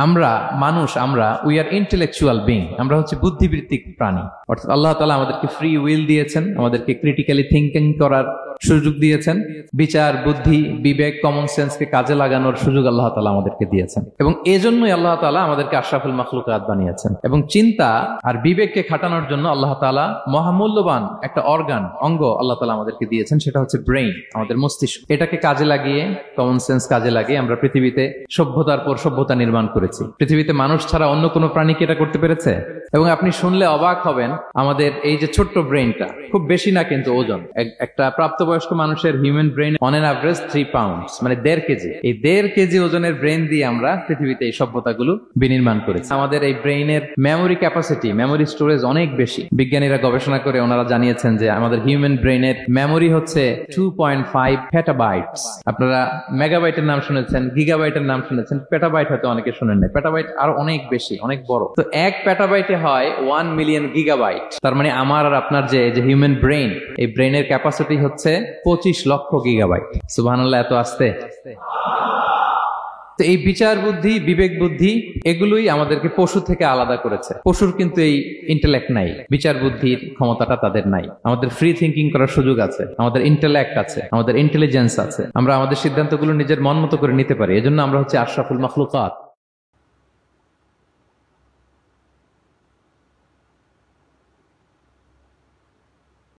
আমরা মানুষ, আমরা উই আর ইন্টেলেকচুয়াল বিং, আমরা হচ্ছে বুদ্ধিবৃত্তিক প্রাণী। অর্থাৎ আল্লাহ তাআলা আমাদেরকে ফ্রি উইল দিয়েছেন, আমাদেরকে ক্রিটিক্যালি থিঙ্কিং করার সুযোগ দিয়েছেন, বিচার, বুদ্ধি, বিবেক, কমন সেন্সকে কাজে লাগানোর সুযোগ আল্লাহ তাআলা আমাদেরকে দিয়েছেন। এবং এজন্যই আল্লাহ তাআলা আমাদেরকে আশরাফুল মাখলুকাত বানিয়েছেন। এবং চিন্তা আর বিবেককে খাটানোর জন্য আল্লাহ তাআলা মহামূল্যবান একটা অঙ্গ আল্লাহ তাআলা আমাদেরকে দিয়েছেন, সেটা হচ্ছে ব্রেইন, আমাদের মস্তিষ্ক। এটাকে কাজে লাগিয়ে, কমন সেন্স কাজে লাগিয়ে আমরা পৃথিবীতে সভ্যতার পর সভ্যতা নির্মাণ করেছি। পৃথিবীতে মানুষ ছাড়া অন্য কোনো প্রাণী কি এটা করতে পেরেছে? এবং আপনি শুনলে অবাক হবেন, আমাদের এই যে ছোট্ট ব্রেইনটা, খুব বেশি না কিন্তু ওজন, একটা প্রাপ্তবয়স্ক মানুষের human brain on an average 3 pounds, মানে 1.5 কেজি। এই 1.5 কেজি ওজনের ব্রেইন দিয়ে আমরা পৃথিবীতে এই সভ্যতাগুলো বিনির্মাণ করেছি। আমাদের এই ব্রেইনের মেমোরি ক্যাপাসিটি, মেমোরি স্টোরেজ অনেক বেশি। বিজ্ঞানীরা গবেষণা করে ওনারা জানিয়েছেন যে আমাদের হিউম্যান ব্রেইনের মেমোরি হচ্ছে 2.5 পেটাবাইটস। আপনারা মেগাবাইটের নাম শুনেছেন, গিগাবাইটের নাম শুনেছেন, পেটাবাইট হয়তো অনেকে শুনেন না। পেটাবাইট আরো অনেক বেশি, অনেক বড়। তো 1 পেটাবাইটে হয় 1 মিলিয়ন গিগাবাইট। তার মানে আমার আর আপনার যে হিউম্যান ব্রেইন, এই ব্রেইনের ক্যাপাসিটি হচ্ছে 25 লক্ষ গিগাবাইট। সুবহানাল্লাহ, এত আসতে। তো এই বিচার বুদ্ধি, বিবেক বুদ্ধি, এগুলোই আমাদেরকে পশু থেকে আলাদা করেছে। পশুর কিন্তু এই ইন্টেলেক্ট নাই, বিচার বুদ্ধির ক্ষমতাটা তাদের নাই। আমাদের ফ্রি থিঙ্কিং করার সুযোগ আছে, আমাদের ইন্টেলেক্ট আছে, আমাদের ইন্টেলিজেন্স আছে। আমরা আমাদের সিদ্ধান্তগুলো নিজের মন মতো করে নিতে পারি। এজন্য আমরা হচ্ছে আশরাফুল মাখলুকাত।